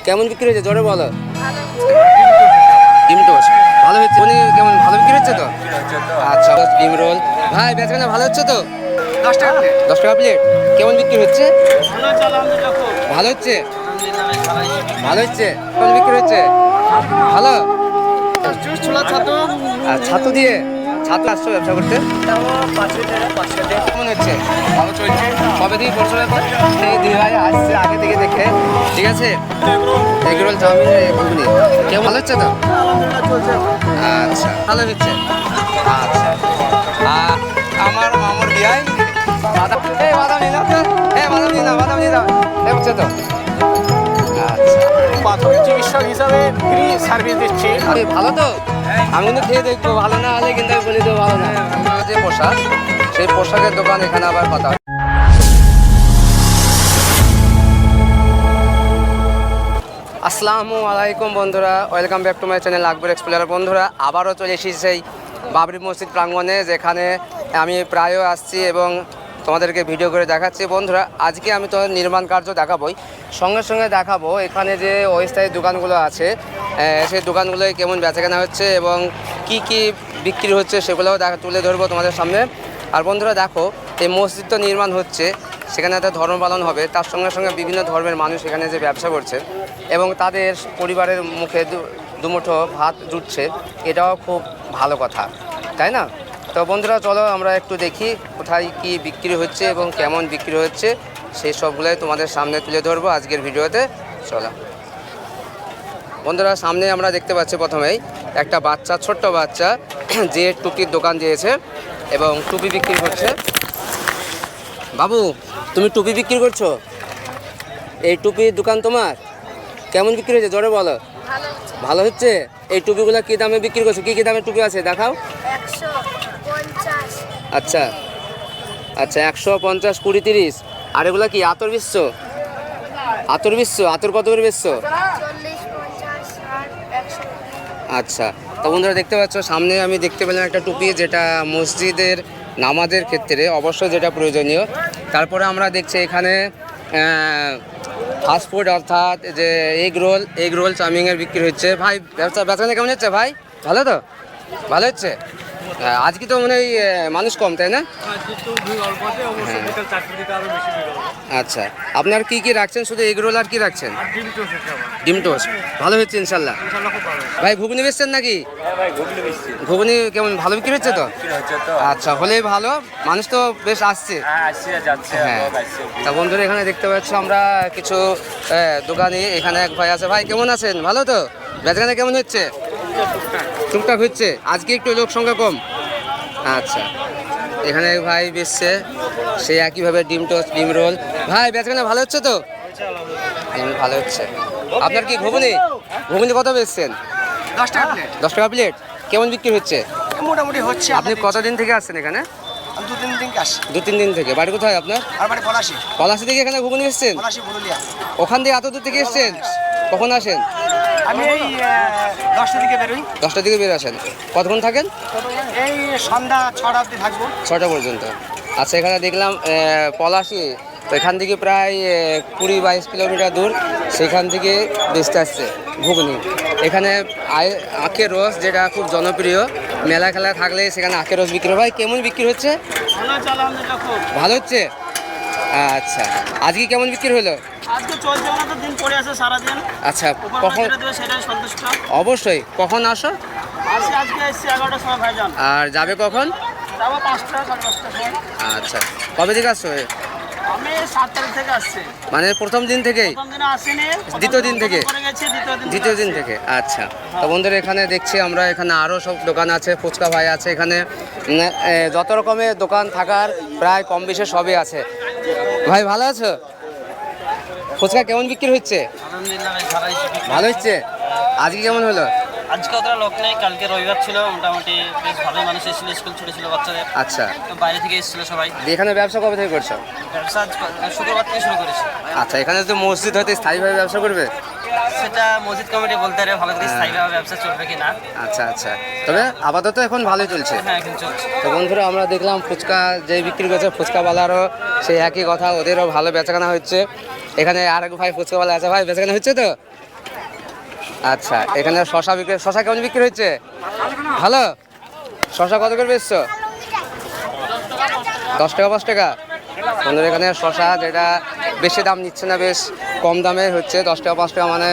কেমন বিক্রি হয়েছে জোরে বলো। ডিম টোস্ট ভালো হচ্ছে, মানে কেমন ভালো বিক্রি হচ্ছে তো? আচ্ছা ডিম রোল ভাই বেচাকেনা ভালো হচ্ছে তো? 10 টাকা প্লেট কেমন বিক্রি হচ্ছে? ভালো হচ্ছে, ভালো হচ্ছে। কেমন বিক্রি হচ্ছে? ভালো। আর ছাতু দিয়ে ছাতু আসছো ব্যবসা করতে কেমন হচ্ছে? ভালো চলছে, কবে থেকে করছো ব্যাপার? এই দুই ভাই আসছে আগে থেকে দেখে, ঠিক আছে। এগরোল চাউমিন ঘুগনি কেমন ভালো হচ্ছে তো? আচ্ছা ভালো হচ্ছে। আচ্ছা আমার মামুর বিয়াই বাদাম, এই বাদাম নিয়ে নাও তো, বাদাম নিয়ে নাও, বাদাম নিয়ে নাও, হচ্ছে তো। আচ্ছা প্রাথমিক চিকিৎসক হিসাবে ফ্রি সার্ভিস দিচ্ছি। ভালো তো? আমি কিন্তু খেয়ে দেখবো, ভালো না হলে কিন্তু আমি বলে দেবো ভালো না। যে পোশাক, সেই পোশাকের দোকান এখানে আবার কথা। আসসালামু আলাইকুম বন্ধুরা, welcome back to my channel Akbar explorer. বন্ধুরা আবারও চলে এসেছি সেই বাবরি মসজিদ প্রাঙ্গণে, যেখানে আমি প্রায়ও আসছি এবং তোমাদেরকে ভিডিও করে দেখাচ্ছি। বন্ধুরা আজকে আমি তো নির্মাণ কার্য দেখাবোই, সঙ্গে সঙ্গে দেখাবো এখানে যে অস্থায়ী দোকানগুলো আছে সেই দোকানগুলোয় কেমন বেচাকেনা হচ্ছে এবং কি কি বিক্রি হচ্ছে সেগুলোও তুলে ধরবো তোমাদের সামনে। আর বন্ধুরা দেখো, এই মসজিদ তো নির্মাণ হচ্ছে, সেখানে একটা ধর্ম পালন হবে, তার সঙ্গে সঙ্গে বিভিন্ন ধর্মের মানুষ এখানে যে ব্যবসা করছে এবং তাদের পরিবারের মুখে দুমুঠো ভাত জুটছে, এটাও খুব ভালো কথা, তাই না? তো বন্ধুরা চলো আমরা একটু দেখি কোথায় কি বিক্রি হচ্ছে এবং কেমন বিক্রি হচ্ছে, সেই সবগুলোই তোমাদের সামনে তুলে ধরবো আজকের ভিডিওতে। চলো বন্ধুরা, সামনে আমরা দেখতে পাচ্ছি প্রথমেই একটা বাচ্চা, ছোট্ট বাচ্চা যে টুপির দোকান দিয়েছে এবং টুপি বিক্রি করছে। বাবু তুমি টুপি বিক্রি করছো? এই টুপির দোকান তোমার? কেমন বিক্রি হয়েছে জোরে বলো। ভালো হচ্ছে। এই টুপিগুলো কী দামে বিক্রি করছো? কী কী দামের টুপি আছে দেখাও। আচ্ছা আচ্ছা 150, 20, 30। আর এগুলো কি আতর বিচ্ছ? আতর বিচ্ছ, আতর কত করে বেচছো? আচ্ছা তো বন্ধুরা দেখতে পাচ্ছ সামনে আমি দেখতে পেলাম একটা টুপি, যেটা মসজিদের নামাজের ক্ষেত্রে অবশ্যই যেটা প্রয়োজনীয়। তারপরে আমরা দেখছি এখানে ফাস্টফুড অর্থাৎ যে এগ রোল চাউমিনের বিক্রি হচ্ছে। ভাই বেচাকেনা কেমন হচ্ছে ভাই? ভালো তো? ভালো হচ্ছে। আজকে তো মনে হয় মানুষ কম, তাই না? আচ্ছা আপনার কি কি রাখছেন? শুধু এগ রোল আর কি রাখছেন? ডিম টোস্ট ভালো হচ্ছে ইনশাল্লাহ। ভাই ঘুগনি বেচছেন নাকি? ঘুগনি কেমন ভালো বিক্রি হচ্ছে তো? আচ্ছা হলেই ভালো, মানুষ তো বেশ আসছে। হ্যাঁ তা বন্ধুরা এখানে দেখতে পাচ্ছ আমরা কিছু দোকানে, এখানে এক ভাই আছে। ভাই কেমন আছেন? ভালো তো? বেচাকেনা কেমন হচ্ছে? টুকটাক হচ্ছে, আজকে একটু লোক সংখ্যা কম। আচ্ছা এখানে ভাই বেচছে সেই একইভাবে ডিম টোস্ট, ডিম রোল। ভাই বেচাকেনা ভালো হচ্ছে তো? ভালো হচ্ছে। আপনার কি ঘুগনি কত বেচছেন? 10 টাকা প্লেট কেমন বিক্রি হচ্ছে? মোটামুটি হচ্ছে। আপনি কতদিন থেকে আসছেন এখানে? আমি 2-3 দিন আসি। 2-3 দিন থেকে। বাড়ি কোথায় আপনার? আর বাড়ি পলাশি। পলাশি থেকে এখানে ঘুগনি এসছেন? পলাশি পুরুলিয়া। ওখান থেকে এত দূর থেকে এসছেন? কখন আসেন? আমি এই 10টা দিকে বেরোই। 10টার দিকে বের আসেন। কতক্ষণ থাকেন? এই সন্ধ্যা 6টা অবধি থাকবো। 6টা পর্যন্ত। আচ্ছা এখানে দেখলাম পলাশি, তো এখান থেকে প্রায় 20-22 কিলোমিটার দূর, সেখান থেকে বেচতে আসছে ঘুগনি। এখানে আখের রস, যেটা খুব জনপ্রিয়, মেলা খেলা থাকলে সেখানে আখের রস বিক্রি হয়। কেমন বিক্রি হচ্ছে? ভালো হচ্ছে। আচ্ছা আজকে কেমন বিক্রি হলো? আজকে চলছে না তো, দিন পড়ে আছে সারা দিন। আচ্ছা কখন? সেটাই সন্তুষ্ট। অবশ্যই। কখন আসো? আজকে এসছি 11টার সময় ভাইজান। আর যাবে কখন? যাবো 5টা, 5:30টার সময়। আচ্ছা কবে থেকে আসছো? আমি 7 তারিখ থেকে আসছি। মানে প্রথম দিন থেকেই? প্রথম দিনে আসিনি, দ্বিতীয় দিন থেকে? দ্বিতীয় দিন থেকে। থেকে। আচ্ছা তো বন্ধুরা এখানে দেখছি আমরা, এখানে আরও সব দোকান আছে, ফুচকা ভাই আছে এখানে, যত রকমের দোকান থাকার প্রায় কম বেশি সবই আছে। ভাই ভালো আছো? ফুচকা কেমন বিক্রি হচ্ছে? আলহামদুলিল্লাহ ভাই, ভালো হচ্ছে। আজকে কেমন হলো? আজকে অতটা লোক নেই, কালকে রবিবার ছিল, মোটামুটি বেশ ভালোই মানুষ এসেছিল, স্কুল ছুটি ছিল বাচ্চাদের। আচ্ছা তো বাইরে থেকে এসেছিল সবাই। এখানে ব্যবসা কবে থেকে করছো? ব্যবসা শুক্রবার থেকে শুরু করেছি। আচ্ছা এখানে তো মসজিদ হতে স্থায়ীভাবে ব্যবসা করবে? সেটা মসজিদ কমিটি বলতে পারে ভালো করে স্থায়ীভাবে ব্যবসা চলবে কি না। আচ্ছা আচ্ছা তবে আপাতত এখন ভালোই চলছে। হ্যাঁ এখন চলছে। তো বন্ধুরা আমরা দেখলাম ফুচকা যে বিক্রি করছে, ফুচকাওয়ালারও সেই একই কথা, ওদেরও ভালো বেচাকেনা হচ্ছে। এখানে আর এক ভাই ফুচকাওয়ালা আছে। ভাই বেচাকেনা হচ্ছে তো? আচ্ছা, এখানে শশা বিক্রি, শশা কেমন বিক্রি হচ্ছে? ভালো। শশা কত করে বেচছো? 10 টাকা 5 টাকা। বন্ধুরা এখানে শশা যেটা বেশি দাম নিচ্ছে না, বেশ কম দামে হচ্ছে, 10 টাকা 5 টাকা মানে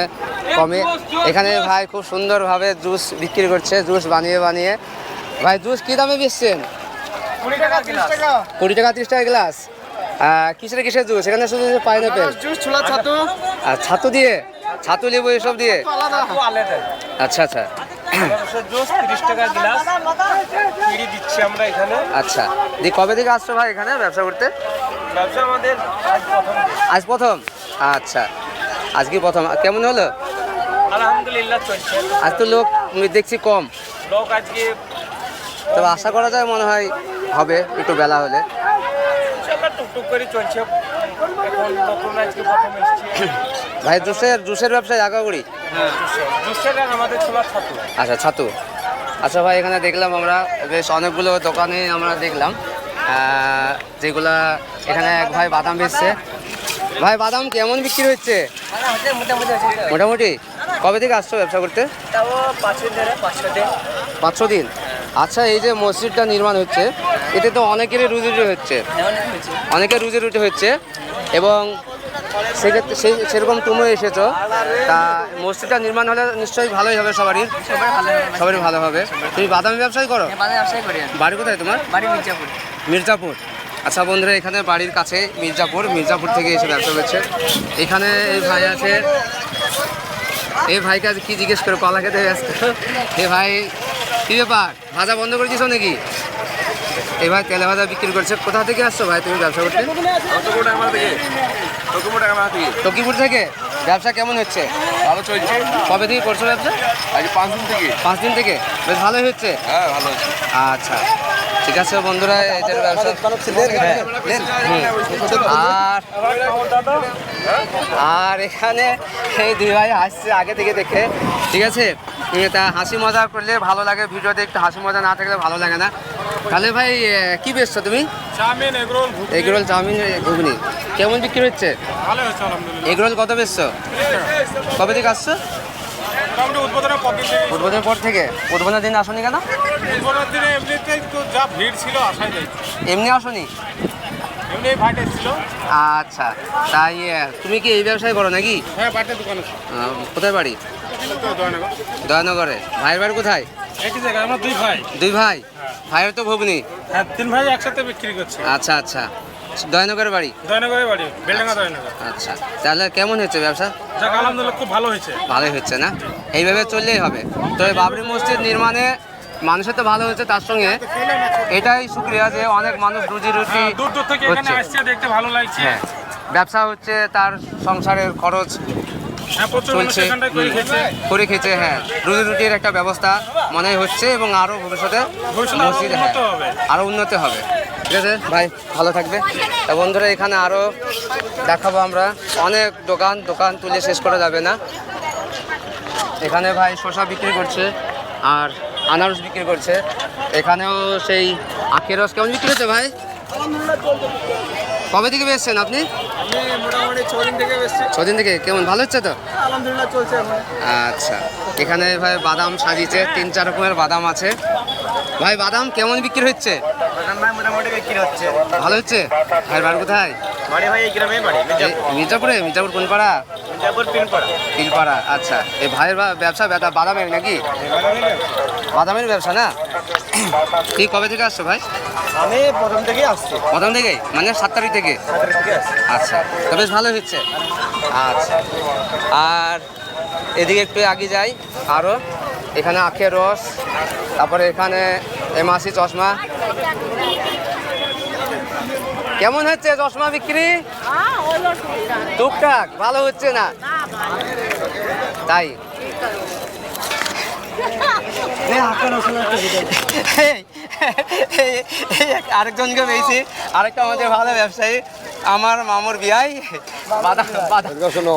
কমে। এখানে ভাই খুব সুন্দরভাবে জুস বিক্রি করছে, জুস বানিয়ে বানিয়ে। ভাই জুস কী দামে বেচছেন? 20 টাকা 30 টাকা। 20 টাকা 30 টাকা গ্লাস। কিসের কিসের জুস? এখানে শুধু পাইনাপেল জুস ছোলা ছাতু আর ছাতু দিয়ে, ছাতু লেবু এসব দিয়ে। আলাদা। আচ্ছা আচ্ছা জুস 30 টাকা গ্লাস ফ্রি দিচ্ছি আমরা এখানে। আচ্ছা, দিয়ে কবে থেকে আসছো ভাই এখানে ব্যবসা করতে? ব্যবসা আমাদের আজ প্রথম? আচ্ছা, আজকে প্রথম। কেমন হলো? আলহামদুলিল্লাহ চলছে। আজ তো লোক দেখছি কম, লোক আজকে তবে আশা করা যায় মনে হয় হবে একটু বেলা হলে। ইনশাআল্লাহ টুকটুক করে চলছে। এখন নতুন আজকে প্রথম এসেছি। ভাই জুসের ব্যবসায় আগা করি। জুসের আর আমাদের ছোলা ছাতু। আচ্ছা, ছাতু। আচ্ছা ভাই, এখানে দেখলাম আমরা বেশ অনেকগুলো দোকানে আমরা দেখলাম যেগুলা, এখানে এক ভাই বাদাম বেচছে। ভাই বাদাম কেমন বিক্রি হচ্ছে? মোটামুটি। কবে থেকে আসছো ব্যবসা করতে? 500 দিন। আচ্ছা, এই যে মসজিদটা নির্মাণ হচ্ছে, এতে তো অনেকেরই রুজি রুটি হচ্ছে, অনেকের রুজি রুটি হচ্ছে, এবং সেক্ষেত্রে সেরকম তুমিও এসেছো। তা মসজিদটা নির্মাণ হলে নিশ্চয়ই ভালোই হবে, সবারই ভালো হবে। তুমি বাদামি ব্যবসায় করো? বাড়ি কোথায় তোমার? মির্জাপুর। আচ্ছা বন্ধুরা, এখানে বাড়ির কাছে মির্জাপুর থেকে এসে ব্যবসা করছে। এখানে এই ভাই আছে, এই ভাইকে আজ কি জিজ্ঞেস করে কলা খেতে ব্যস্ত। এ ভাই কী ব্যাপার, ভাজা বন্ধ করে দিছো নাকি? এই ভাই তেলে ভাজা বিক্রি করছে। কোথা থেকে আসছো ভাই তুমি ব্যবসা করতে? টকিপুর থেকে। ব্যবসা কেমন হচ্ছে? ভালো চলছে। কবে থেকে করছো ব্যবসা? আজ 5 দিন থেকে। 5 দিন থেকে। বেশ ভালোই হচ্ছে। হ্যাঁ, ভালো হচ্ছে। আচ্ছা, ঠিক আছে বন্ধুরা, এটার ব্যবসা। আর এখানে এই দুই ভাই হাসছে আগে থেকে দেখে, ঠিক আছে। তা হাসি মজা করলে ভালো লাগে, ভিডিও দেখতে হাসি মজা না থাকলে ভালো লাগে না। তাহলে ভাই কি বেচছো তুমি? চাউমিন, এগরোল, এগরোল, চাউমিন, ঘুগনি কেমন বিক্রি হচ্ছে? ভালো হচ্ছে আলহামদুলিল্লাহ। এগরোল কত বেচছো? কবে থেকে আসছো? মোটামুটি উদ্বোধনের পর দিন থেকে। উদ্বোধনের পর থেকে। উদ্বোধনের দিন আসনি কেন? উদ্বোধনের দিনে এমনিতেই তো যা ভিড় ছিল আসাই যায়। এমনি আসনি? এমনি ভাইটা ছিল। আচ্ছা, তাই তুমি কি এই ব্যবসায় করো নাকি? হ্যাঁ, বাটের দোকান আছে। কোথায় বাড়ি? দয়ানগরে। ভাইয়ের বাড়ি কোথায়? একই জায়গায়। আমরা দুই ভাই। দুই ভাই? ভাইয়ের তো ভগ্নি। হ্যাঁ, 3 ভাই একসাথে বিক্রি করছে। আচ্ছা আচ্ছা, দয়ানগরের বাড়ি। দয়নগরের বাড়ি, বেলডাঙ্গা দয়নগর। আচ্ছা, তাহলে কেমন হচ্ছে ব্যবসা? যাক আলহামদুলিল্লাহ খুব ভালো হয়েছে। ভালোই হচ্ছে না? এইভাবে চললেই হবে। তবে বাবরি মসজিদ নির্মাণে মানুষের তো ভালো হচ্ছে, তার সঙ্গে এটাই শুক্রিয়া যে অনেক মানুষ রুজি রুটি দূর দূর থেকে এখানে হচ্ছে। আসছে, দেখতে ভালো লাগছে। হ্যাঁ, ব্যবসা হচ্ছে, তার সংসারের খরচ হ্যাঁ, প্রচুর মানুষ চলছে, এখানটায় করে খেয়েছে। করে খেয়েছে। হ্যাঁ, রুজি রুটির একটা ব্যবস্থা মনে হয় হচ্ছে, এবং আরও ভবিষ্যতে ভবিষ্যতে আরো মসজিদ, উন্নত হবে। আরও উন্নত হবে। ঠিক আছে ভাই, ভালো থাকবে। তা বন্ধুরা, এখানে আরও দেখাবো আমরা অনেক দোকান তুলে শেষ করা যাবে না। এখানে ভাই শসা বিক্রি করছে আর আনারস বিক্রি করছে। এখানেও সেই আখের রস কেমন বিক্রি হচ্ছে ভাই? কবে থেকে বেচছেন আপনি? আমি মোটামুটি 6 দিন থেকে এসেছি। 6 দিন থেকে। কেমন, ভালো হচ্ছে তো? আলহামদুলিল্লাহ চলছে এখন। আচ্ছা, এখানে ভাই বাদাম সাজিয়েছে, 3-4 রকমের বাদাম আছে। ভাই বাদাম কেমন বিক্রি হচ্ছে? ভাই মোটামুটি বিক্রি হচ্ছে। ভালো হচ্ছে। ভাইয়ের বাড়ি কোথায়? বাড়ি ভাই এই গ্রামে বাড়ি। মির্জাপুরে। মির্জাপুর কোন পাড়া? মির্জাপুর পিনপাড়া। তিলপাড়া। আচ্ছা, এই ভাইয়ের ব্যবসা বাদামের নাকি? বাদামের ব্যবসা না? ঠিক কবে থেকে আসছো ভাই? আমি প্রথম থেকেই আসছি। প্রথম থেকেই, মানে 7 তারিখ থেকে? আচ্ছা, তো বেশ ভালো হচ্ছে। আচ্ছা, আর এদিকে একটু আগে যাই আরও। এখানে আখের রস, তারপরে এখানে এমাসি চশমা। কেমন হচ্ছে চশমা বিক্রি? টুকটাক, ভালো হচ্ছে না তাই? আরেকজনকে পেয়েছি, আরেকটা আমাদের ভালো ব্যবসায়ী, আমার মামুর বিয়াই বাদাম। শোনো,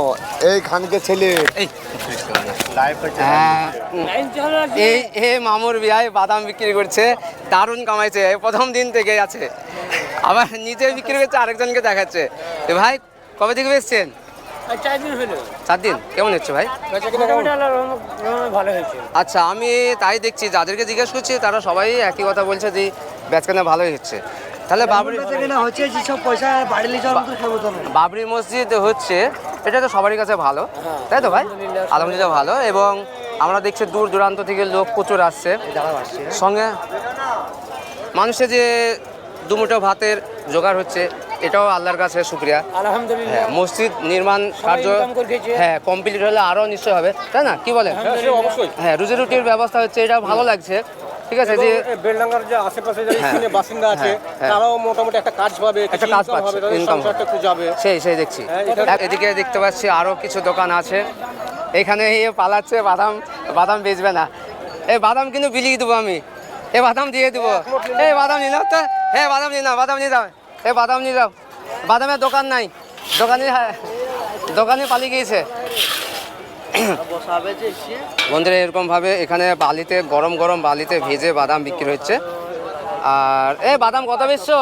এই খানকে ছেলে এই এই মামুর বিয়াই বাদাম বিক্রি করছে, দারুণ কামাইছে, প্রথম দিন থেকে আছে। আবার নিজে বিক্রি করছে, আরেকজনকে দেখাচ্ছে। ভাই কবে থেকে বেচছেন? আর 4 দিন হলো 4 দিন কেমন হচ্ছে ভাই? মোটামুটি আল্লাহর রহমতে ভালো হয়েছে। আচ্ছা, আমি তাই দেখছি যাদেরকে জিজ্ঞেস করছি তারা সবাই একই কথা বলছে যে বেচকেনা ভালোই হচ্ছে। তাহলে বাবরি হচ্ছে যে সব পয়সা বাড়ি নিয়ে যাওয়ার মতো ক্ষমতা নেই। বাবরি মসজিদ হচ্ছে, এটা তো সবারই কাছে ভালো, তাই তো ভাই? আলহামদুলিল্লাহ ভালো। এবং আমরা দেখছি দূর দূরান্ত থেকে লোক প্রচুর আসছে, সঙ্গে মানুষের যে দুমুঠো ভাতের জোগাড় হচ্ছে, এটাও আল্লাহর কাছে শুকরিয়া। আলহামদুলিল্লাহ। হ্যাঁ, মসজিদ নির্মাণ কার্য income করে খেয়েছে। হ্যাঁ কমপ্লিট হলে আরও নিশ্চয় হবে, তাই না? কি বলেন? অবশ্যই। হ্যাঁ, রুজি রুটির ব্যবস্থা হচ্ছে, এটা ভালো লাগছে। ঠিক আছে যে বেলডাঙ্গার যে আশেপাশে যারা হ্যাঁ, স্থানীয় বাসিন্দা আছে হ্যাঁ। তারাও মোটামুটি একটা কাজ পাবে, একটা কাজ পাচ্ছে, ইনকাম একটু যাবে। সেই দেখছি। এদিকে দেখতে পাচ্ছি আরও কিছু দোকান আছে, এখানে এ পালাচ্ছে বাদাম বেচবে না। এই বাদাম কিন্তু বিলিয়ে দেবো আমি, এ বাদাম দিয়ে দেবো। এই বাদাম নিয়ে নাও তো, হ্যাঁ বাদাম নিয়ে নাও, বাদাম নিয়ে যাও, এ বাদাম নিয়ে যাও। বাদামের দোকান নাই, দোকানে পালিয়ে গিয়েছে। বন্ধুরা এরকমভাবে এখানে বালিতে গরম গরম বালিতে ভেজে বাদাম বিক্রি হচ্ছে। আর বাদাম কত বেচছো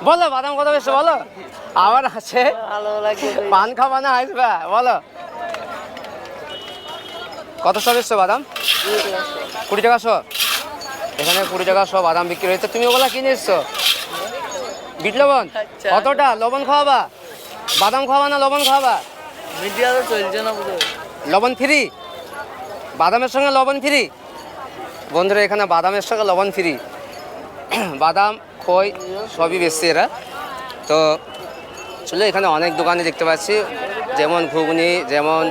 বলো, বাদাম কত বেচছো বলো। আবার আছে পান খাবা না আসবা বলো, কত শো বেচছো বাদাম? 20 টাকা শো। এখানে 20 টাকা শো বাদাম বিক্রি হচ্ছে। তুমি ওগুলা কিনে এসছো? বিট লবণ কতটা? লবণ খাওয়াবা, বাদাম খাওয়াবা না লবণ খাওয়াবা? লবণ ফ্রি, বাদামের সঙ্গে লবণ ফ্রি। বন্ধুরা এখানে বাদামের সঙ্গে লবণ ফ্রি, বাদাম খই সবই বেচছে এরা। তো চলো, এখানে অনেক দোকানে দেখতে পাচ্ছি, যেমন ঘুগনি, যেমন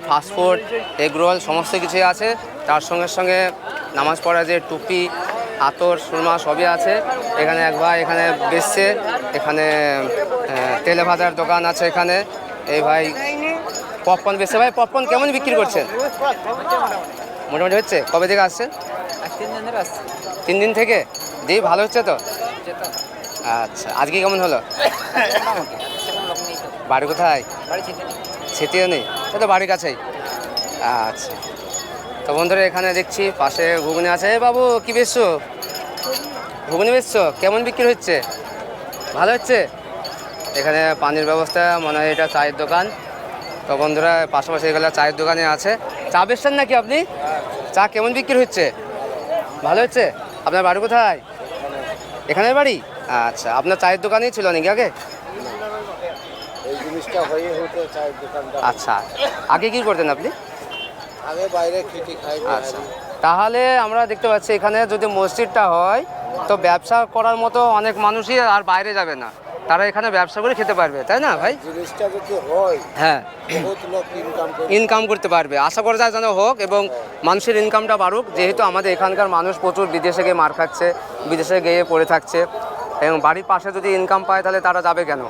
ফাস্টফুড, এগ রোল, সমস্ত কিছুই আছে। তার সঙ্গে সঙ্গে নামাজ পড়া যে টুপি, আতর, সুরমা সবই আছে। এখানে এক ভাই এখানে বেচছে, এখানে তেলে ভাজার দোকান আছে এখানে। এই ভাই পপকর্ন বেচছে। ভাই পপকর্ন কেমন বিক্রি করছেন? মোটামুটি হচ্ছে। কবে থেকে আসছেন? 3 দিন থেকে। দিয়ে ভালো হচ্ছে তো? আচ্ছা, আজকে কেমন হলো? বাড়ি কোথায়? সেটিও নেই, ও তো বাড়ির কাছেই। আচ্ছা, তো বন্ধুরা এখানে দেখছি পাশে ঘুগনি আছে। বাবু কি বেচছো? ঘুগনি বেচছো? কেমন বিক্রি হচ্ছে? ভালো হচ্ছে। এখানে পানির ব্যবস্থা, মনে হয় এটা চায়ের দোকান। তো বন্ধুরা পাশাপাশি এগুলো চায়ের দোকানে আছে। চা বেচছেন নাকি আপনি? চা কেমন বিক্রি হচ্ছে? ভালো হচ্ছে। আপনার বাড়ি কোথায়? এখানে বাড়ি। আচ্ছা, আপনার চায়ের দোকানেই ছিল নাকি আগে? এই জিনিসটা হয়ে হতে চায়ের দোকানটা। আচ্ছা, আগে কি করতেন আপনি? আগে বাইরে খেতে খাই। আচ্ছা, তাহলে আমরা দেখতে পাচ্ছি এখানে যদি মসজিদটা হয় তো ব্যবসা করার মতো অনেক মানুষই আর বাইরে যাবে না, তারা এখানে ব্যবসা করে খেতে পারবে, তাই না ভাই? জিনিসটা যদি হয় হ্যাঁ, বহুত লোক ইনকাম করে। ইনকাম করতে পারবে। আশা করা যায় যেন হোক এবং মানুষের ইনকামটা বাড়ুক। যেহেতু আমাদের এখানকার মানুষ প্রচুর বিদেশে গিয়ে মার খাচ্ছে, বিদেশে গিয়ে পড়ে থাকছে, এবং বাড়ির পাশে যদি ইনকাম পায় তাহলে তারা যাবে কেন?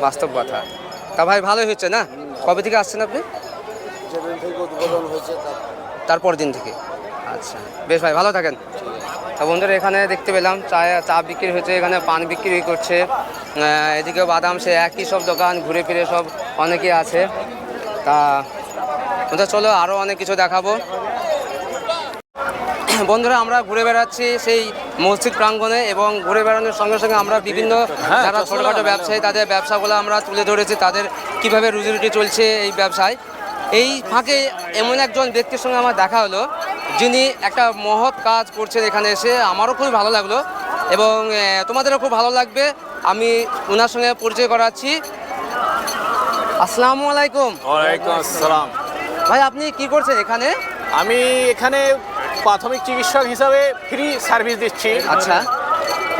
বাস্তব কথা। তা ভাই ভালোই হচ্ছে না? কবে থেকে আসছেন আপনি? যেদিন থেকে উদ্বোধন হয়েছে তারপর দিন থেকে। আচ্ছা, বেশ ভাই, ভালো থাকেন। তা বন্ধুরা এখানে দেখতে পেলাম চা বিক্রি হচ্ছে, এখানে পান বিক্রি করছে, এদিকে বাদাম, সে একই সব দোকান, ঘুরে ফিরে সব অনেকেই আছে। তা চলো আরও অনেক কিছু দেখাবো। বন্ধুরা আমরা ঘুরে বেড়াচ্ছি সেই মসজিদ প্রাঙ্গণে, এবং ঘুরে বেড়ানোর সঙ্গে সঙ্গে আমরা বিভিন্ন যারা ছোটোখাটো ব্যবসায়ী তাদের ব্যবসাগুলো আমরা তুলে ধরেছি, তাদের কীভাবে রুজি রুটি চলছে এই ব্যবসায়। এই ফাঁকে এমন একজন ব্যক্তির সঙ্গে আমার দেখা হলো, যিনি একটা মহৎ কাজ করছেন এখানে এসে। আমারও খুবই ভালো লাগলো এবং তোমাদেরও খুব ভালো লাগবে। আমি ওনার সঙ্গে পরিচয় করাচ্ছি। আসসালামু আলাইকুম। ওয়ালাইকুম আসসালাম। ভাই আপনি কি করছেন এখানে? আমি এখানে প্রাথমিক চিকিৎসক হিসাবে ফ্রি সার্ভিস দিচ্ছি। আচ্ছা,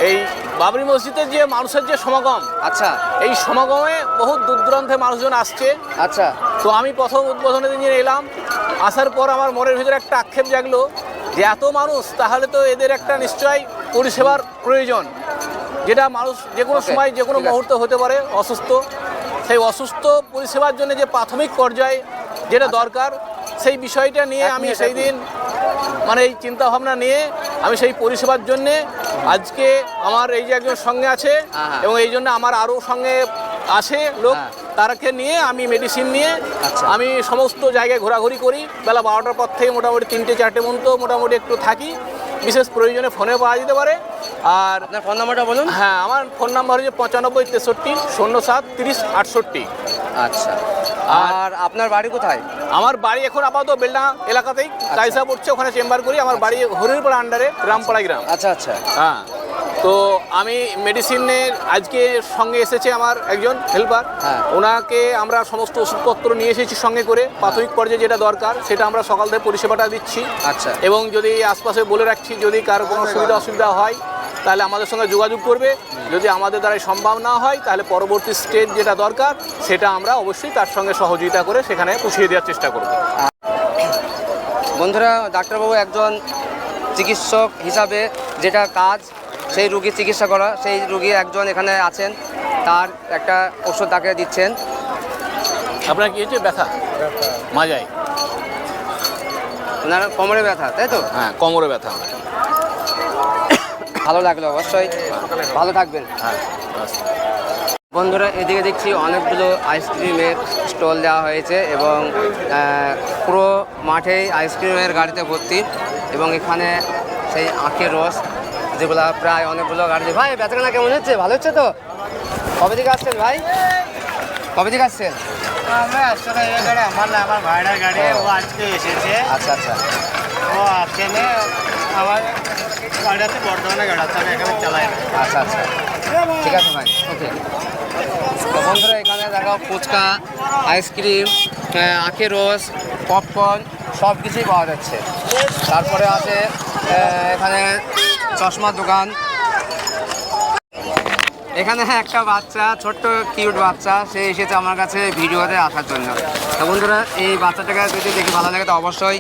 এই বাবরি মসজিদের যে মানুষের যে সমাগম, আচ্ছা এই সমাগমে বহু দূর দূরান্তে মানুষজন আসছে। আচ্ছা, তো আমি প্রথম উদ্বোধনের দিন এলাম, আসার পর আমার মনের ভিতরে একটা আক্ষেপ জাগলো যে এত মানুষ, তাহলে তো এদের একটা নিশ্চয়ই পরিষেবার প্রয়োজন, যেটা মানুষ যে কোনো সময় যে কোনো মুহূর্তে হতে পারে অসুস্থ। সেই অসুস্থ পরিষেবার জন্য যে প্রাথমিক পর্যায়ে যেটা দরকার, সেই বিষয়টা নিয়ে আমি সেই দিন মানে এই চিন্তাভাবনা নিয়ে আমি সেই পরিষেবার জন্যে আজকে আমার এই যে একজন সঙ্গে আছে এবং এই জন্য আমার আরও সঙ্গে আছে লোক, তারাকে নিয়ে আমি মেডিসিন নিয়ে আমি সমস্ত জায়গায় ঘোরাঘুরি করি। বেলা 12টার পর থেকে মোটামুটি 3-4টে পর্যন্ত মোটামুটি একটু থাকি বিশেষ প্রয়োজনে ফোনে পাওয়া যেতে পারে। আর আপনার ফোন নাম্বারটা বলুন। হ্যাঁ, আমার ফোন নাম্বার হচ্ছে 95 63 07 30 68। আচ্ছা, আর আপনার বাড়ি কোথায়? আমার বাড়ি এখন আপাতত বেলডাঙ্গা এলাকাতেই কাইসা পড়ছে, ওখানে চেম্বার করি। আমার বাড়ি হরিরপাড়া আন্ডারে রামপাড়া গ্রাম। আচ্ছা আচ্ছা। হ্যাঁ, তো আমি মেডিসিনের আজকে সঙ্গে এসেছে আমার একজন হেল্পার। হ্যাঁ। ওনাকে আমরা সমস্ত ওষুধপত্র নিয়ে এসেছি সঙ্গে করে, প্রাথমিক পর্যায়ে যেটা দরকার সেটা আমরা সকাল থেকে পরিষেবাটা দিচ্ছি। আচ্ছা। এবং যদি আশপাশে বলে রাখছি যদি কারো কোনো সুবিধা অসুবিধা হয় তাহলে আমাদের সঙ্গে যোগাযোগ করবে। যদি আমাদের দ্বারাই সম্ভব না হয় তাহলে পরবর্তী স্টেজ যেটা দরকার সেটা আমরা অবশ্যই তার সঙ্গে সহযোগিতা করে সেখানে পৌঁছিয়ে দেওয়ার চেষ্টা করব। বন্ধুরা, ডাক্তারবাবু একজন চিকিৎসক হিসাবে যেটা কাজ, সেই রুগীর চিকিৎসা করা, সেই রুগী একজন এখানে আছেন, তার একটা ওষুধ তাকে দিচ্ছেন। আপনার কি হচ্ছে? ব্যথা মাজায়? ওনার কোমরে ব্যথা, তাই তো? হ্যাঁ, কোমরে ব্যথা। ভালো লাগলো, অবশ্যই ভালো থাকবেন। হ্যাঁ। বন্ধুরা, এদিকে দেখছি অনেকগুলো আইসক্রিমের স্টল দেওয়া হয়েছে এবং পুরো মাঠেই আইসক্রিমের গাড়িতে ভর্তি। এবং এখানে সেই আখের রস যেগুলো প্রায় অনেকগুলো গাড়িতে। ভাই, বেচাকেনা কেমন হচ্ছে? ভালো হচ্ছে তো? কবে থেকে আসছেন ভাই? কবে থেকে আসছেন? আমরা আসছি না, এই গাড়ি আমার না, আমার ভাইটার গাড়ি, ও আজকে এসেছে। আচ্ছা আচ্ছা। ও আসছে না, আমার গাড়িতে বর্ধমানে গাড়ি আছে, আমি এখানে চালাই না। আচ্ছা আচ্ছা, ঠিক আছে ভাই, ওকে। তো বন্ধুরা, এখানে দেখো ফুচকা, আইসক্রিম, আখের রস, পপকর্ন সব কিছুই পাওয়া যাচ্ছে। তারপরে আছে এখানে চশমার দোকান। এখানে একটা বাচ্চা, ছোট্ট কিউট বাচ্চা, সে এসেছে আমার কাছে ভিডিওতে আসার জন্য। তো বন্ধুরা, এই বাচ্চাটাকে যদি দেখি ভালো লাগে তো অবশ্যই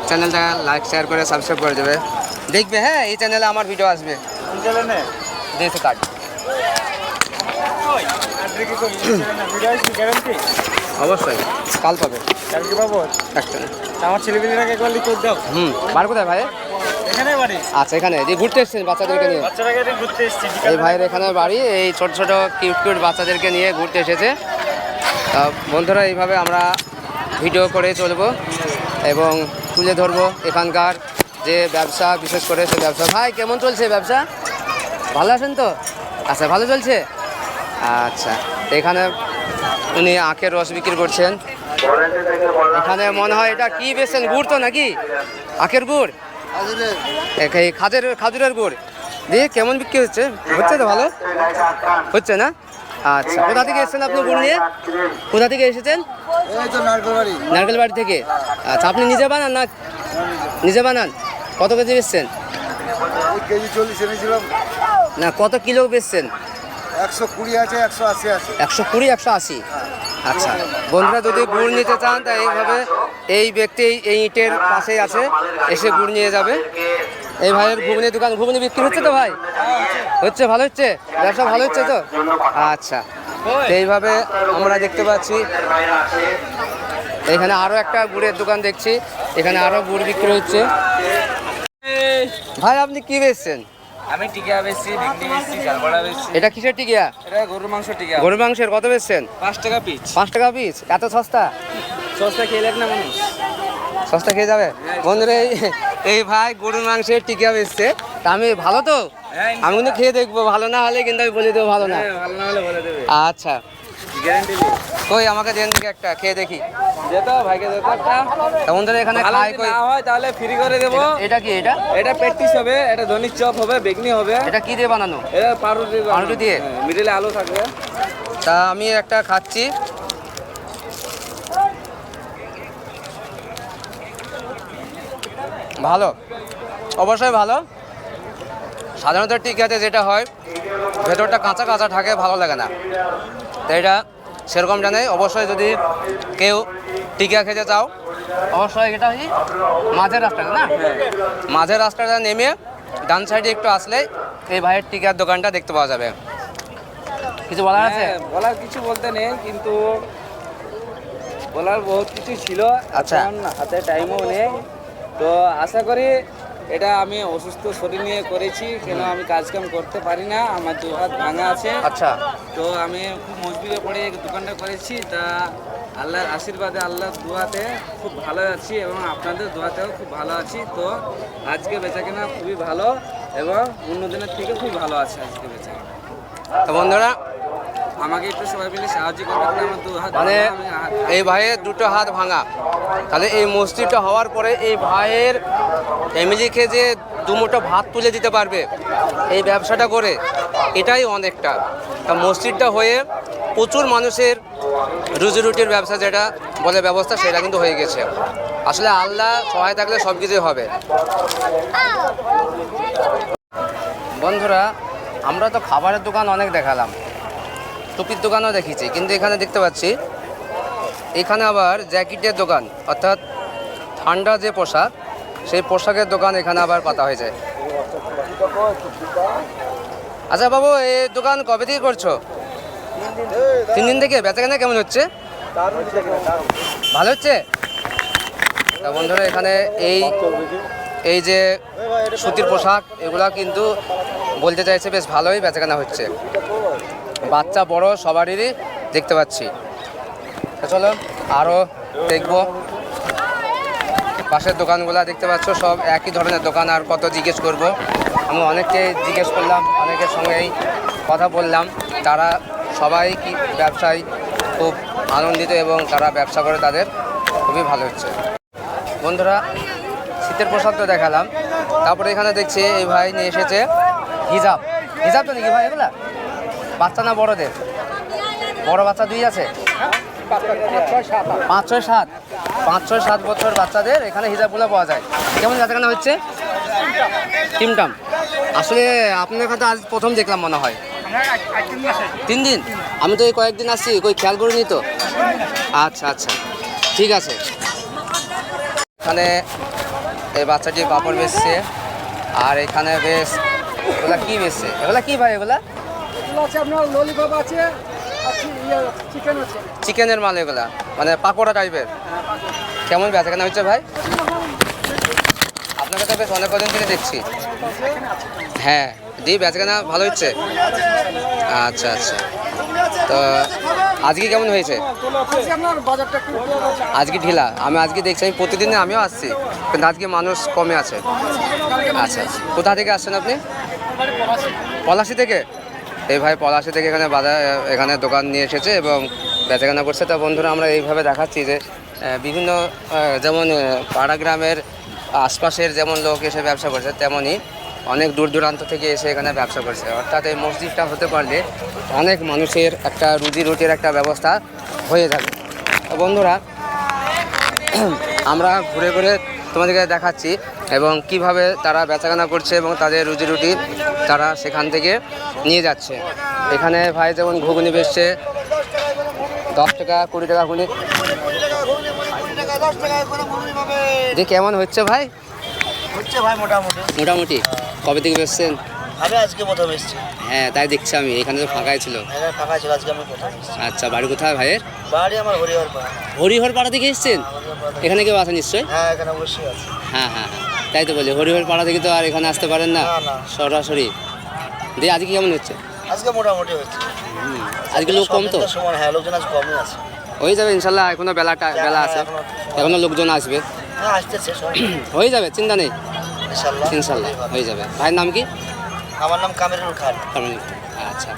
চ্যানেলটা লাইক শেয়ার করে সাবস্ক্রাইব করে দেবে, দেখবে। হ্যাঁ, এই চ্যানেলে আমার ভিডিও আসবে। দিয়েছে কার্ড। অবশ্যই কাল পাবে একটা। আমার ছেলেপিলেরাকে একবার লিখে দাও। বাড়ি কোথায় ভাই? এখানে বাড়ি, আচ্ছা, এখানে যে ঘুরতে এসেছেন বাচ্চাদেরকে নিয়ে? বাচ্চাটাকে ঘুরতে এসেছি। এই ভাইয়ের এখানে বাড়ি, এই ছোট ছোট কিউট কিউট বাচ্চাদেরকে নিয়ে ঘুরতে এসেছে। বন্ধুরা, এইভাবে আমরা ভিডিও করে চলবো এবং তুলে ধরবো এখানকার যে ব্যবসা, বিশেষ করে সে ব্যবসা। ভাই, কেমন চলছে ব্যবসা? ভালো আছেন তো? আচ্ছা, ভালো চলছে। আচ্ছা, এখানে উনি আখের রস বিক্রি করছেন। এখানে মনে হয় এটা কি বেচছেন? গুড় তো নাকি? আখের গুড়, এই খাজুরের গুড় দিয়ে কেমন বিক্রি হচ্ছে? হচ্ছে তো ভালো হচ্ছে না? আচ্ছা, কোথা থেকে এসেছেন আপনি গুড় নিয়ে? কোথা থেকে এসেছেন? নারকেল বাড়ি থেকে। আচ্ছা, আপনি নিজে বানান না? নিজে বানান। কত কেজি বেচছেন? কেজি 40 এনেছিলাম। না, কত কিলো বেচছেন? 120 আছে, 180 আছে। 120, 180। আচ্ছা, বন্ধুরা যদি গুড় নিতে চান তা এইভাবে এই ব্যক্তি এই ইটের পাশেই আছে, এসে গুড় নিয়ে যাবে। এই ভাইয়ের ঘুগনি দোকান। ঘুগনি বিক্রি হচ্ছে তো ভাই? হচ্ছে, ভালো হচ্ছে, ব্যবসা ভালো হচ্ছে তো? আচ্ছা, তো এইভাবে আমরা দেখতে পাচ্ছি এখানে আরও একটা গুড়ের দোকান দেখছি, এখানে আরও গুড় বিক্রি হচ্ছে। ভাই, আপনি কি বেচছেন? আমি টিকা বেশি, ভিন্ডি বেশি, ঝালবড়া বেশি। এটা কিসের টিকিয়া? এটা গরুর মাংস টিকা। গরুর মাংসের কত বেচছেন? 5 টাকা পিস। 5 টাকা পিস? এত সস্তা? সস্তা খেয়ে লাগ না মানুষ। সস্তা খেয়ে যাবে। বন্ধুরা, এই ভাই গরুর মাংসের টিকা বেচছে। তা আমি ভালো তো? আমি কিন্তু খেয়ে দেখবো, ভালো না হলে কিন্তু আমি বলে দেবো ভালো না। ভালো না হলে বলে দেবে, আচ্ছা, গ্যারান্টি দিই। কই আমাকে দেন দিকে একটা, খেয়ে দেখি। যেটা ভাইকে যেটা তা বন্ধুরা, এখানে ভালো খাই যদি কই? না হয় তাহলে ফ্রি করে দেবো। এটা কি? এটা এটা পেটিস হবে, এটা ধনির চপ হবে, বেগনি হবে। এটা কি দিয়ে বানানো? এটা পাউরুটি। পাউরুটি দিয়ে? মিডলে আলু থাকবে। তা আমি একটা খাচ্ছি। ভালো, অবশ্যই ভালো। সাধারণত টিকাতে যেটা হয় ভেতরটা কাঁচা কাঁচা থাকে, ভালো লাগে না। তো এটা সেরকম জানাই। অবশ্যই যদি কেউ টিকা খেতে চাও অবশ্যই এটা কি মাঝের রাস্তাটা না? মাঝের রাস্তাটা নেমে ডান সাইডে একটু আসলে এই ভাইয়ের টিকার দোকানটা দেখতে পাওয়া যাবে। কিছু বলার আছে? বলার কিছু বলতে নেই, কিন্তু বলার বহুত কিছু ছিল। আচ্ছা। এখন হাতে টাইমও নেই। তো আশা করি এটা আমি অসুস্থ শরীর নিয়ে করেছি, কেন আমি কাজকাম করতে পারি না, আমার 2 হাত ভাঙা আছে। আচ্ছা, তো আমি খুব মজবুরে পড়ে এই দোকানটা করেছি। তা আল্লাহর আশীর্বাদে আল্লাহর দোয়াতে খুব ভালো আছি এবং আপনাদের দোয়াতেও খুব ভালো আছি। তো আজকে বেচাকেনা খুবই ভালো এবং অন্য দিনের থেকে খুব ভালো আছে আজকে বেচাকেনা। তো বন্ধুরা আমাকে একটু সবাই মিলে সাহায্য করবেন, আমার 2 হাত মানে ভাঙা, আমি হাত- এই ভাইয়ের দুটো হাত ভাঙা, তাহলে এই মসজিদটা হওয়ার পরে এই ভাইয়ের ফ্যামিলিকে যে দুমুঠো ভাত তুলে দিতে পারবে এই ব্যবসাটা করে, এটাই অনেকটা। তা মসজিদটা হয়ে প্রচুর মানুষের রুজি রুটির ব্যবসা যেটা বলে ব্যবস্থা, সেটা কিন্তু হয়ে গেছে। আসলে আল্লাহ সহায় থাকলে সব কিছুই হবে। বন্ধুরা আমরা তো খাবারের দোকান অনেক দেখালাম, টুপির দোকানও দেখিয়েছি, কিন্তু এখানে দেখতে পাচ্ছি এখানে আবার জ্যাকেটের দোকান, অর্থাৎ ঠান্ডা যে পোশাক, সেই পোশাকের দোকান এখানে আবার পাতা হয়েছে। আচ্ছা বাবু, এই দোকান কবে থেকে করছো? 3 দিন থেকে। বেচাকেনা কেমন হচ্ছে? ভালো হচ্ছে? তা বন্ধুরা এখানে এই যে সুতির পোশাক, এগুলা কিন্তু বলতে চাইছে বেশ ভালোই বেচাকেনা হচ্ছে, বাচ্চা বড় সবারই দেখতে পাচ্ছি। তো চলো আরও দেখবো। পাশের দোকানগুলো দেখতে পাচ্ছ সব একই ধরনের দোকান, আর কত জিজ্ঞেস করব। আমি অনেককে জিজ্ঞেস করলাম, অনেকের সঙ্গেই কথা বললাম, তারা সবাই কি ব্যবসায় খুব আনন্দিত এবং তারা ব্যবসা করে তাদের খুবই ভালো হচ্ছে। বন্ধুরা শীতের পোশাক তো দেখালাম, তারপরে এখানে দেখছি এই ভাই নিয়ে এসেছে হিজাব। হিজাব তো নাকি ভাই এগুলা? বাচ্চা না বড়দের? বড় বাচ্চা 2 আছে? 5-6-7 বছর বাচ্চাদের এখানে হিজাবগুলো পাওয়া যায়। কেমন বেচাকেনা হচ্ছে? টিমটাম। আসলে আপনার কথা আজ প্রথম দেখলাম মনে হয়। 3 দিন? আমি তো এই কয়েকদিন আসছি, কই খেয়াল করিনি তো। আচ্ছা আচ্ছা, ঠিক আছে। এখানে এই বাচ্চাটি পাপড় বেচছে, আর এখানে বেশ এগুলা কি বেচছে? এগুলা কি ভাই? এগুলা চিকেনের মাল এগুলা, মানে পাকোড়া টাইপের। কেমন বেচাকেনা হচ্ছে ভাই? আপনার কাছে বেশ অনেক কদিন থেকে দেখছি। হ্যাঁ, দিই বেচাকেনা ভালো হচ্ছে? আচ্ছা আচ্ছা। তো আজকে কেমন হয়েছে? আজকে ঢিলা। আমি আজকে দেখছি, আমি প্রতিদিনে আমিও আসছি, কিন্তু আজকে মানুষ কমে আছে। আচ্ছা আচ্ছা। কোথা থেকে আসছেন আপনি? পলাশি থেকে? এই ভাই পলাশি থেকে এখানে এখানে দোকান নিয়ে এসেছে এবং বেচাকেনা করছে। তা বন্ধুরা আমরা এইভাবে দেখাচ্ছি যে বিভিন্ন যেমন পাড়া গ্রামের আশপাশের যেমন লোক এসে ব্যবসা করছে, তেমনই অনেক দূর দূরান্ত থেকে এসে এখানে ব্যবসা করছে। অর্থাৎ এই মসজিদটা হতে পারলে অনেক মানুষের একটা রুজি রুটির একটা ব্যবস্থা হয়ে যাবে। তো বন্ধুরা আমরা ঘুরে ঘুরে তোমাদেরকে দেখাচ্ছি এবং কিভাবে তারা বেচাকেনা করছে এবং তাদের রুজি রুটি তারা সেখান থেকে নিয়ে যাচ্ছে। এখানে ভাই যেমন ঘুগনি বেচছে 10 টাকা 20 টাকা ঘুগনি। যে কেমন হচ্ছে ভাই? হচ্ছে ভাই মোটামুটি। মোটামুটি। কবে থেকে বেচছেন? আমি আজকে প্রথম এসেছি। হ্যাঁ তাই দেখছি আমি, এখানে তো ফাঁকাই ছিল। এখানে ফাঁকা ছিল, আজকে আমি প্রথম এসেছি। আচ্ছা, বাড়ি কোথায় ভাইয়ের? বাড়ি আমার হরিহর পাড়া। হরিহর পাড়া থেকে এসছেন? এখানে কেউ আছে নিশ্চয়ই? হ্যাঁ, এখানে অবশ্যই আছে। হ্যাঁ হ্যাঁ হ্যাঁ, তাই তো বলি, হরিহর পাড়া থেকে তো আর এখানে আসতে পারেন না না, না। সরাসরি। দিয়ে আজকে কেমন হচ্ছে? আজকে মোটামুটি হচ্ছে। আজকে লোক কম তো? সময়, হ্যাঁ, লোকজন আজ কমই আছে। হয়ে যাবে ইনশাল্লাহ, এখনো বেলা আছে, এখনো লোকজন আসবে, হ্যাঁ, আসতেছে সব। হয়ে যাবে, চিন্তা নেই, ইনশাল্লাহ ইনশাল্লাহ হয়ে যাবে। ভাইয়ের নাম কি? আমার নাম কামিরুল খান। আচ্ছা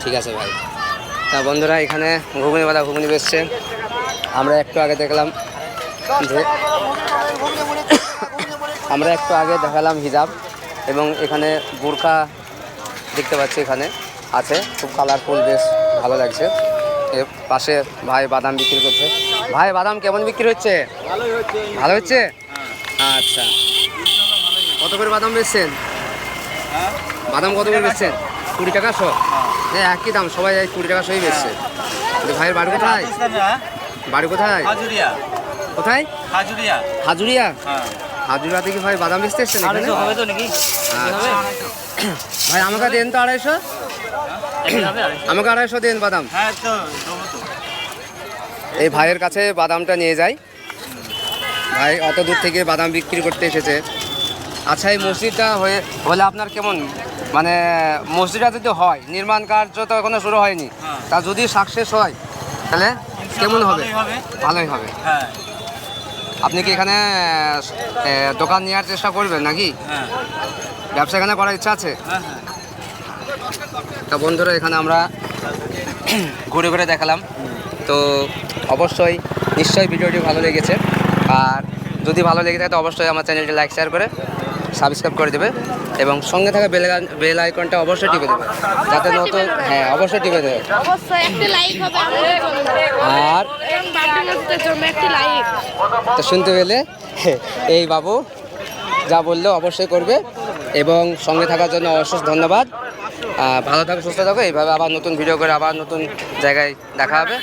ঠিক আছে ভাই। তা বন্ধুরা এখানে ঘুগনিওয়ালা ঘুগনি বেচছে। আমরা একটু আগে দেখলাম যে দেখালাম হিজাব, এবং এখানে বোরকা দেখতে পাচ্ছি এখানে আছে, খুব কালারফুল, বেশ ভালো লাগছে। এর পাশে ভাই বাদাম বিক্রি করছে। ভাই বাদাম কেমন বিক্রি হচ্ছে? ভালো হচ্ছে। আচ্ছা, কত করে বাদাম বেচছেন? বাদাম কত করে বেচছেন? 20 টাকা শো? হ্যাঁ, একই দাম, সবাই 20 টাকা শোই বেচছে। কিন্তু ভাইয়ের বাড়ি কোথায়? বাড়ি কোথায়? হাজুরিয়া। কোথায়? হাজুরিয়া। হাজুরিয়া? হ্যাঁ। হাজুরিয়া থেকে ভাই বাদাম বেচতে এসছেন এখানে? হবে তো নাকি? আচ্ছা। ভাই আমাকে দেন তো 250, আমাকে 250 দেন বাদাম। হ্যাঁ, তো দেবো তো। এই ভাইয়ের কাছে বাদামটা নিয়ে যাই। ভাই অত দূর থেকে বাদাম বিক্রি করতে এসেছে। আচ্ছা, এই মসজিদটা হলে আপনার কেমন, মানে মসজিদটা যদি হয়, নির্মাণ কার্য তো এখনো শুরু হয়নি, তা যদি সাকসেস হয় তাহলে কেমন হবে? ভালোই হবে। ভালোই হবে। হ্যাঁ আপনি কি এখানে দোকান নেওয়ার চেষ্টা করবেন নাকি? হ্যাঁ ব্যবসা এখানে করার ইচ্ছা আছে? হ্যাঁ হ্যাঁ তা বন্ধুরা এখানে আমরা ঘুরে ঘুরে দেখালাম, তো অবশ্যই নিশ্চয়ই ভিডিওটি ভালো লেগেছে, আর যদি ভালো লেগে থাকে তো অবশ্যই আমার চ্যানেলটি লাইক শেয়ার করে সাবস্ক্রাইব করে দেবে এবং সঙ্গে থাকা বেল আইকনটা অবশ্যই টিপে দেবে যাতে নতুন, হ্যাঁ অবশ্যই টিপে দেবে। অবশ্যই একটি লাইক হবে আমাদের জন্য আর এবং বাবরি মসজিদের জন্য একটি লাইক। তো শুনতে পেলে এই বাবু যা বললো অবশ্যই করবে এবং সঙ্গে থাকার জন্য অশেষ ধন্যবাদ। ভালো থাকো, সুস্থ থাকো, এইভাবে আবার নতুন ভিডিও করে আবার নতুন জায়গায় দেখা হবে।